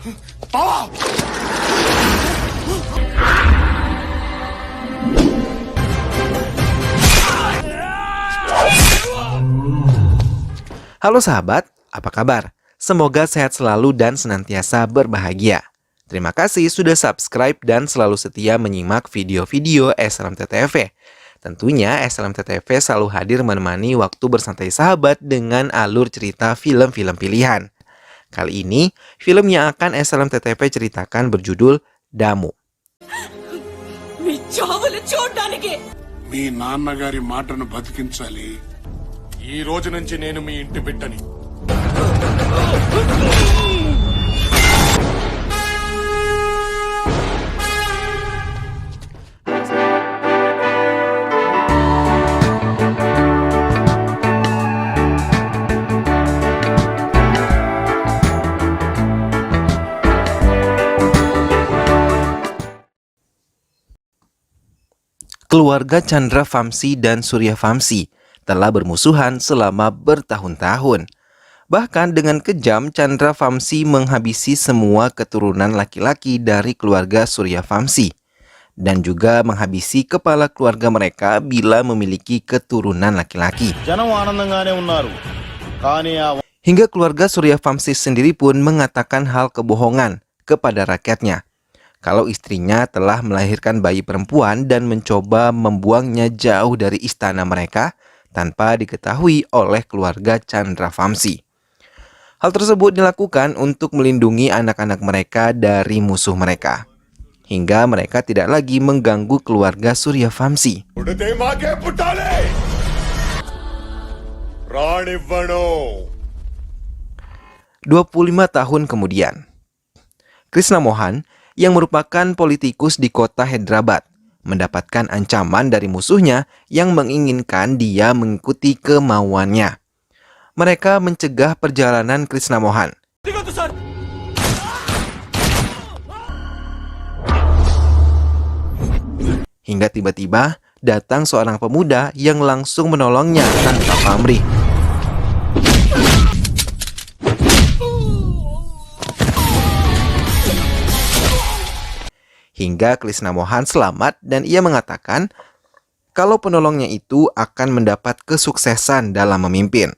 Halo sahabat, apa kabar? Semoga sehat selalu dan senantiasa berbahagia. Terima kasih sudah subscribe dan selalu setia menyimak video-video SLMT-TV. Tentunya SLMT-TV selalu hadir menemani waktu bersantai sahabat dengan alur cerita film-film pilihan. Kali ini, film yang akan SLMT-TV ceritakan berjudul Damu. మీ నాన్నగారి మాటను బతికించాలి. ఈ రోజు నుంచి నేను మీ ఇంటి బిడ్డని. Keluarga Chandra Vamsi dan Surya Vamsi telah bermusuhan selama bertahun-tahun. Bahkan dengan kejam, Chandra Vamsi menghabisi semua keturunan laki-laki dari keluarga Surya Vamsi dan juga menghabisi kepala keluarga mereka bila memiliki keturunan laki-laki. Hingga keluarga Surya Vamsi sendiri pun mengatakan hal kebohongan kepada rakyatnya kalau istrinya telah melahirkan bayi perempuan dan mencoba membuangnya jauh dari istana mereka tanpa diketahui oleh keluarga Chandra Vamsi. Hal tersebut dilakukan untuk melindungi anak-anak mereka dari musuh mereka, hingga mereka tidak lagi mengganggu keluarga Surya Vamsi. 25 tahun kemudian, Krishna Mohan yang merupakan politikus di kota Hyderabad mendapatkan ancaman dari musuhnya yang menginginkan dia mengikuti kemauannya. Mereka mencegah perjalanan Krishna Mohan. Hingga tiba-tiba datang seorang pemuda yang langsung menolongnya tanpa pamrih. Hingga Krishna Mohan selamat dan ia mengatakan kalau penolongnya itu akan mendapat kesuksesan dalam memimpin.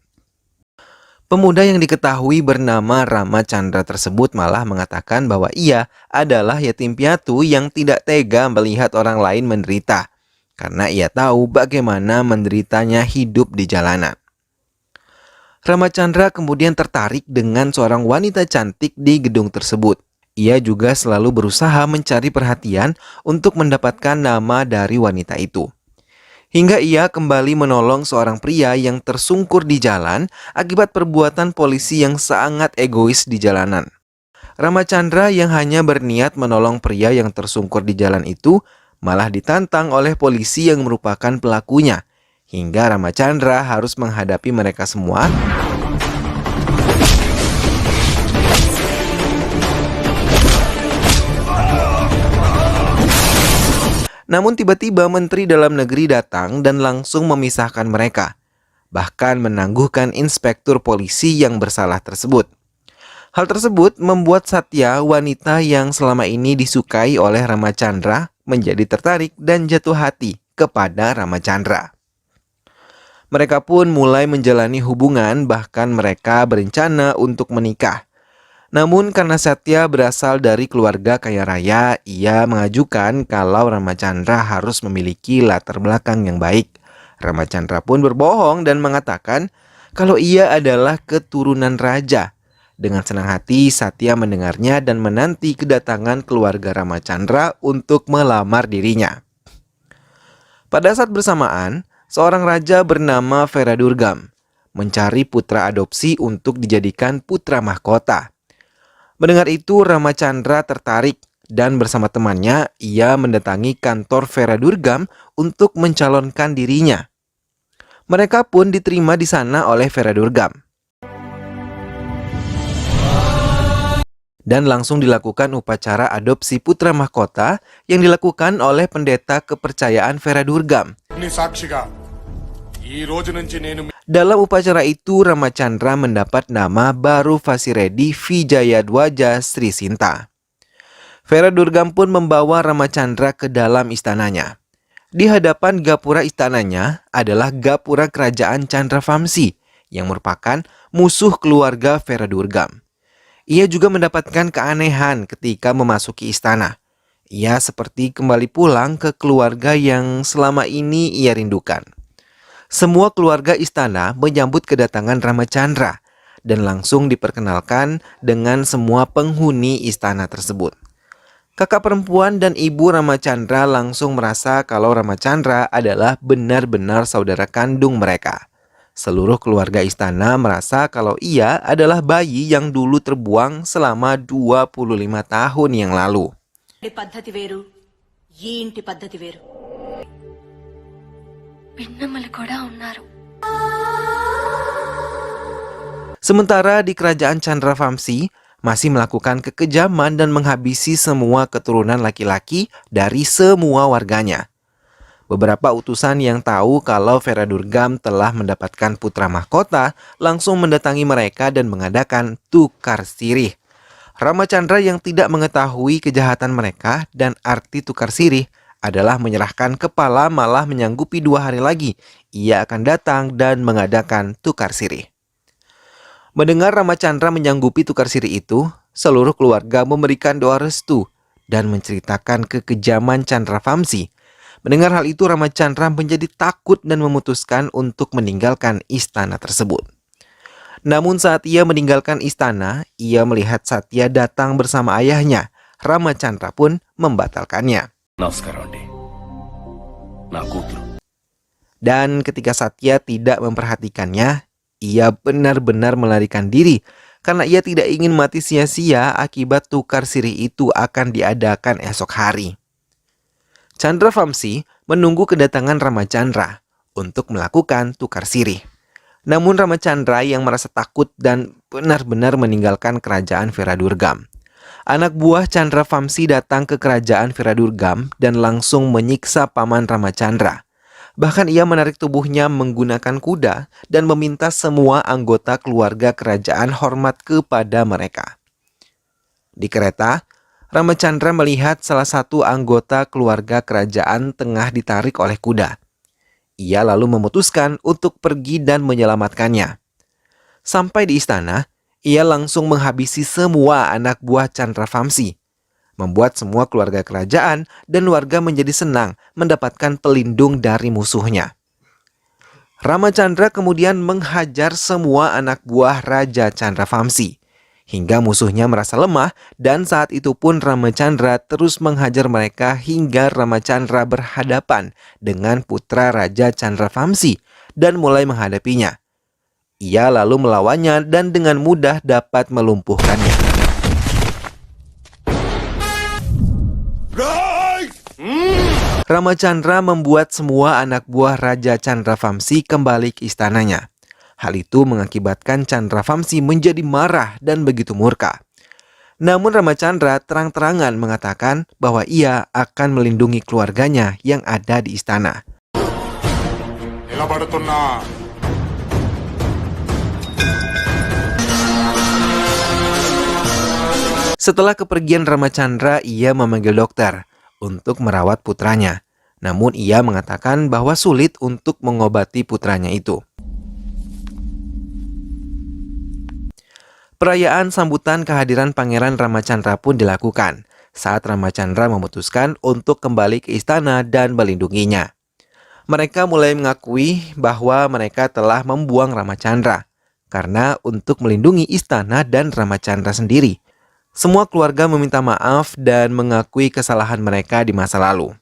Pemuda yang diketahui bernama Rama Chandra tersebut malah mengatakan bahwa ia adalah yatim piatu yang tidak tega melihat orang lain menderita, karena ia tahu bagaimana menderitanya hidup di jalanan. Rama Chandra kemudian tertarik dengan seorang wanita cantik di gedung tersebut. Ia juga selalu berusaha mencari perhatian untuk mendapatkan nama dari wanita itu. Hingga ia kembali menolong seorang pria yang tersungkur di jalan akibat perbuatan polisi yang sangat egois di jalanan. Rama Chandra yang hanya berniat menolong pria yang tersungkur di jalan itu malah ditantang oleh polisi yang merupakan pelakunya. Hingga Rama Chandra harus menghadapi mereka semua. Namun tiba-tiba Menteri Dalam Negeri datang dan langsung memisahkan mereka, bahkan menangguhkan inspektur polisi yang bersalah tersebut. Hal tersebut membuat Satya, wanita yang selama ini disukai oleh Rama Chandra, menjadi tertarik dan jatuh hati kepada Rama Chandra. Mereka pun mulai menjalani hubungan, bahkan mereka berencana untuk menikah. Namun karena Satya berasal dari keluarga kaya raya, ia mengajukan kalau Rama Chandra harus memiliki latar belakang yang baik. Rama Chandra pun berbohong dan mengatakan kalau ia adalah keturunan raja. Dengan senang hati Satya mendengarnya dan menanti kedatangan keluarga Rama Chandra untuk melamar dirinya. Pada saat bersamaan, seorang raja bernama Veradurgam mencari putra adopsi untuk dijadikan putra mahkota. Mendengar itu, Rama Chandra tertarik dan bersama temannya ia mendatangi kantor Veradurgam untuk mencalonkan dirinya. Mereka pun diterima di sana oleh Veradurgam. Dan langsung dilakukan upacara adopsi putra mahkota yang dilakukan oleh pendeta kepercayaan Veradurgam. Dalam upacara itu, Ramachandra mendapat nama Baru Vasiredi Vijayadwaja Sri Sinta. Vera Durgam pun membawa Ramachandra ke dalam istananya. Di hadapan gapura istananya adalah gapura kerajaan Chandravamsi yang merupakan musuh keluarga Vera Durgam. Ia juga mendapatkan keanehan ketika memasuki istana. Ia seperti kembali pulang ke keluarga yang selama ini ia rindukan. Semua keluarga istana menyambut kedatangan Ramachandra dan langsung diperkenalkan dengan semua penghuni istana tersebut. Kakak perempuan dan ibu Ramachandra langsung merasa kalau Ramachandra adalah benar-benar saudara kandung mereka. Seluruh keluarga istana merasa kalau ia adalah bayi yang dulu terbuang selama 25 tahun yang lalu. ఈ పద్ధతి వేరు ఈ ఇంటి పద్ధతి వేరు పిన్నమ్మలు కూడా ఉన్నారు. Sementara di kerajaan Chandravamsi masih melakukan kekejaman dan menghabisi semua keturunan laki-laki dari semua warganya. Beberapa utusan yang tahu kalau Vera Durgam telah mendapatkan putra mahkota langsung mendatangi mereka dan mengadakan tukar sirih. Ramachandra yang tidak mengetahui kejahatan mereka dan arti tukar sirih adalah menyerahkan kepala malah menyanggupi 2 hari lagi. Ia akan datang dan mengadakan tukar sirih. Mendengar Ramachandra menyanggupi tukar sirih itu, seluruh keluarga memberikan doa restu dan menceritakan kekejaman Chandravamsi. Mendengar hal itu, Ramachandra menjadi takut dan memutuskan untuk meninggalkan istana tersebut. Namun saat ia meninggalkan istana, ia melihat Satya datang bersama ayahnya. Ramachandra pun membatalkannya. నమస్కారం అండి నా కూతురు Dan ketika Satya tidak memperhatikannya, ia benar-benar melarikan diri karena ia tidak ingin mati sia-sia akibat tukar sirih itu akan diadakan esok hari. Chandravamsi menunggu kedatangan Ramachandra untuk melakukan tukar sirih. Namun Ramachandra yang merasa takut dan benar-benar meninggalkan kerajaan Vera Durgam. Anak buah Chandravamsi datang ke kerajaan Vera Durgam dan langsung menyiksa paman Ramachandra. Bahkan ia menarik tubuhnya menggunakan kuda dan meminta semua anggota keluarga kerajaan hormat kepada mereka. Di kereta, Ramachandra melihat salah satu anggota keluarga kerajaan tengah ditarik oleh kuda. Ia lalu memutuskan untuk pergi dan menyelamatkannya. Sampai di istana, ia langsung menghabisi semua anak buah Chandravamsi, membuat semua keluarga kerajaan dan warga menjadi senang mendapatkan pelindung dari musuhnya. Ramachandra kemudian menghajar semua anak buah Raja Chandravamsi, hingga musuhnya merasa lemah dan saat itu pun Ramachandra terus menghajar mereka hingga Ramachandra berhadapan dengan putra Raja Chandravamsi dan mulai menghadapinya. Ia lalu melawannya dan dengan mudah dapat melumpuhkannya. Ramachandra membuat semua anak buah Raja Chandravamsi kembali ke istananya. Hal itu mengakibatkan Chandravamsi menjadi marah dan begitu murka. Namun Ramachandra terang-terangan mengatakan bahwa ia akan melindungi keluarganya yang ada di istana. నిలబడుతున్నా Setelah kepergian Ramachandra, ia memanggil dokter untuk merawat putranya. Namun ia mengatakan bahwa sulit untuk mengobati putranya itu. Perayaan sambutan kehadiran Pangeran Ramachandra pun dilakukan saat Ramachandra memutuskan untuk kembali ke istana dan melindunginya. Mereka mulai mengakui bahwa mereka telah membuang Ramachandra karena untuk melindungi istana dan Ramachandra sendiri. Semua keluarga meminta maaf dan mengakui kesalahan mereka di masa lalu.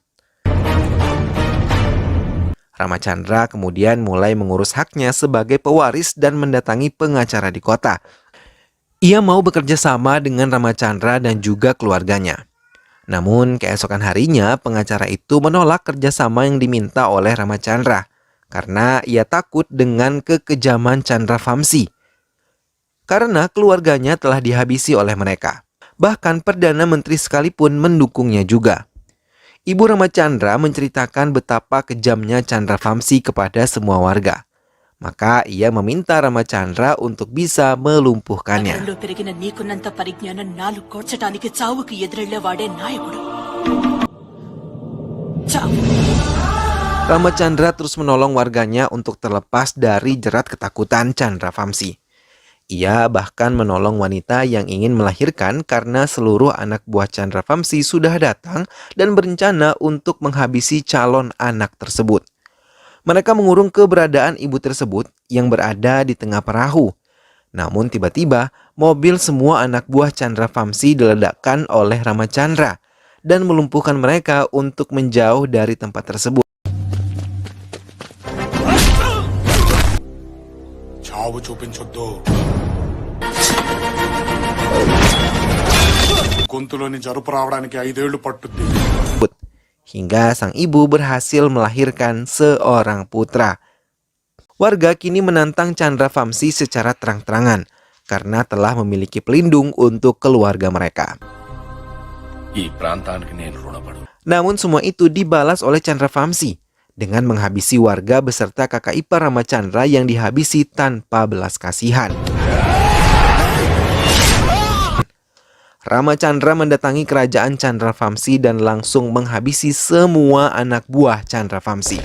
Ramachandra kemudian mulai mengurus haknya sebagai pewaris dan mendatangi pengacara di kota. Ia mau bekerja sama dengan Ramachandra dan juga keluarganya. Namun keesokan harinya pengacara itu menolak kerjasama yang diminta oleh Ramachandra karena ia takut dengan kekejaman Chandravamsi. Karena keluarganya telah dihabisi oleh mereka. Bahkan Perdana Menteri sekalipun mendukungnya juga. Ibu Ramachandra menceritakan betapa kejamnya Chandravamsi kepada semua warga. Maka ia meminta Ramachandra untuk bisa melumpuhkannya. నగరంలో పెరిగిన నీకున్నంత పరిజ్ఞానం నాలు కోర్చటానికి చావుకి ఎదురెళ్లేవాడే నాయకుడు. చావు. Ramachandra terus menolong warganya untuk terlepas dari jerat ketakutan Chandra Vamsi. Ia bahkan menolong wanita yang ingin melahirkan karena seluruh anak buah Chandra Vamsi sudah datang dan berencana untuk menghabisi calon anak tersebut. Mereka mengurung keberadaan ibu tersebut yang berada di tengah perahu. Namun tiba-tiba mobil semua anak buah Chandra Vamsi diledakkan oleh Ramachandra dan melumpuhkan mereka untuk menjauh dari tempat tersebut. చావు చూపించొద్దు. గొంతులోని జరుపు రావడానికి 5 ఏళ్లు పట్టుద్ది. Hingga sang ibu berhasil melahirkan seorang putra. Warga kini menantang Chandra Vamsi secara terang-terangan karena telah memiliki pelindung untuk keluarga mereka. ఈ ప్రాంతానికి నేను రుణపడు. Namun semua itu dibalas oleh Chandra Vamsi dengan menghabisi warga beserta kakak ipar Ramachandra yang dihabisi tanpa belas kasihan. Ramachandra mendatangi kerajaan Chandra Vamsi dan langsung menghabisi semua anak buah Chandra Vamsi.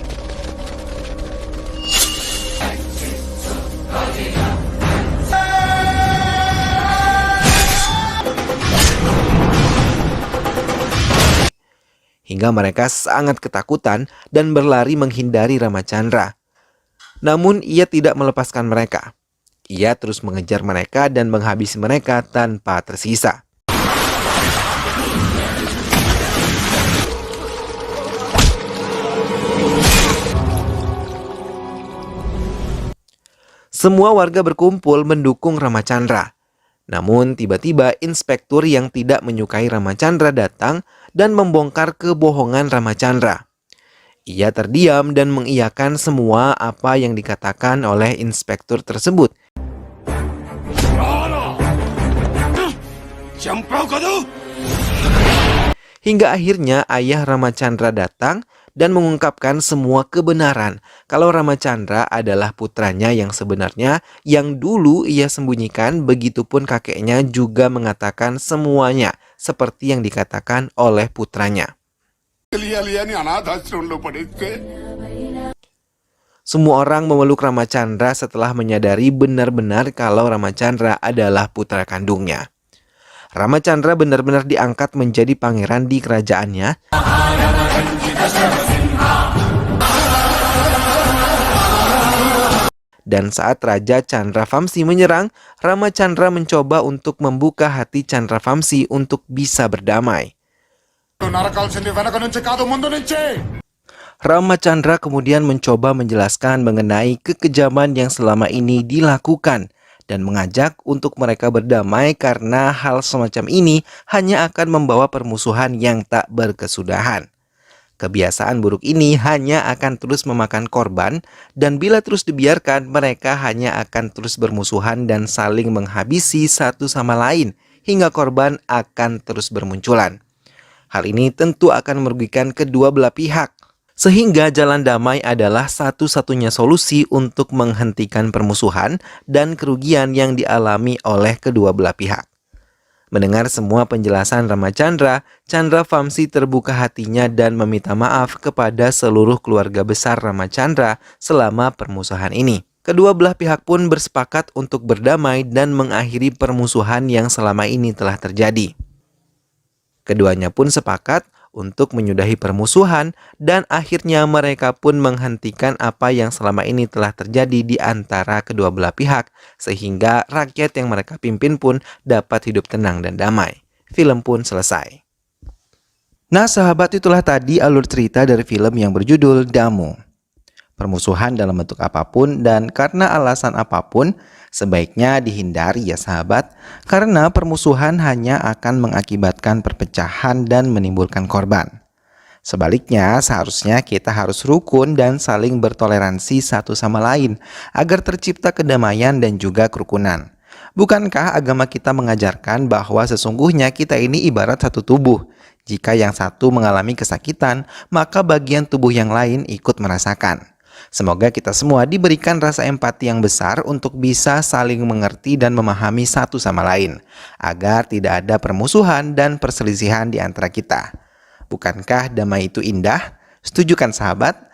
Hingga mereka sangat ketakutan dan berlari menghindari Ramachandra. Namun ia tidak melepaskan mereka. Ia terus mengejar mereka dan menghabisi mereka tanpa tersisa. Semua warga berkumpul mendukung Ramachandra. Namun tiba-tiba inspektur yang tidak menyukai Ramachandra datang dan membongkar kebohongan Ramachandra. Ia terdiam dan mengiyakan semua apa yang dikatakan oleh inspektur tersebut. Hingga akhirnya ayah Ramachandra datang dan mengungkapkan semua kebenaran kalau Ramachandra adalah putranya yang sebenarnya yang dulu ia sembunyikan. Begitupun kakeknya juga mengatakan semuanya seperti yang dikatakan oleh putranya. Semua orang memeluk Ramachandra setelah menyadari benar-benar kalau Ramachandra adalah putra kandungnya. Ramachandra benar-benar diangkat menjadi pangeran di kerajaannya. Dan saat Raja Chandra Vamsi menyerang, Ramachandra mencoba untuk membuka hati Chandra Vamsi untuk bisa berdamai. Ramachandra kemudian mencoba menjelaskan mengenai kekejaman yang selama ini dilakukan dan mengajak untuk mereka berdamai karena hal semacam ini hanya akan membawa permusuhan yang tak berkesudahan. Kebiasaan buruk ini hanya akan terus memakan korban dan bila terus dibiarkan mereka hanya akan terus bermusuhan dan saling menghabisi satu sama lain hingga korban akan terus bermunculan. Hal ini tentu akan merugikan kedua belah pihak. Sehingga jalan damai adalah satu-satunya solusi untuk menghentikan permusuhan dan kerugian yang dialami oleh kedua belah pihak. Mendengar semua penjelasan Ramachandra, Chandra Vamsi terbuka hatinya dan meminta maaf kepada seluruh keluarga besar Ramachandra selama permusuhan ini. Kedua belah pihak pun bersepakat untuk berdamai dan mengakhiri permusuhan yang selama ini telah terjadi. Keduanya pun sepakat untuk menyudahi permusuhan dan akhirnya mereka pun menghentikan apa yang selama ini telah terjadi di antara kedua belah pihak sehingga rakyat yang mereka pimpin pun dapat hidup tenang dan damai. Film pun selesai. Nah sahabat, itulah tadi alur cerita dari film yang berjudul Damo. Permusuhan dalam bentuk apapun dan karena alasan apapun sebaiknya dihindari ya sahabat, karena permusuhan hanya akan mengakibatkan perpecahan dan menimbulkan korban. Sebaliknya seharusnya kita harus rukun dan saling bertoleransi satu sama lain agar tercipta kedamaian dan juga kerukunan. Bukankah agama kita mengajarkan bahwa sesungguhnya kita ini ibarat satu tubuh? Jika yang satu mengalami kesakitan, maka bagian tubuh yang lain ikut merasakan. Semoga kita semua diberikan rasa empati yang besar untuk bisa saling mengerti dan memahami satu sama lain, agar tidak ada permusuhan dan perselisihan di antara kita. Bukankah damai itu indah? Setuju kan sahabat?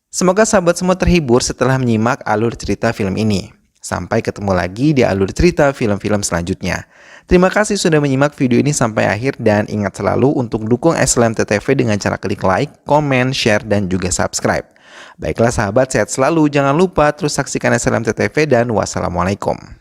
Semoga sahabat semua terhibur setelah menyimak alur cerita film ini. Sampai ketemu lagi di alur cerita film-film selanjutnya. Terima kasih sudah menyimak video ini sampai akhir dan ingat selalu untuk dukung SLMTTV dengan cara klik like, komen, share, dan juga subscribe. Baiklah sahabat, sehat selalu. Jangan lupa terus saksikan SLMTTV dan wassalamualaikum.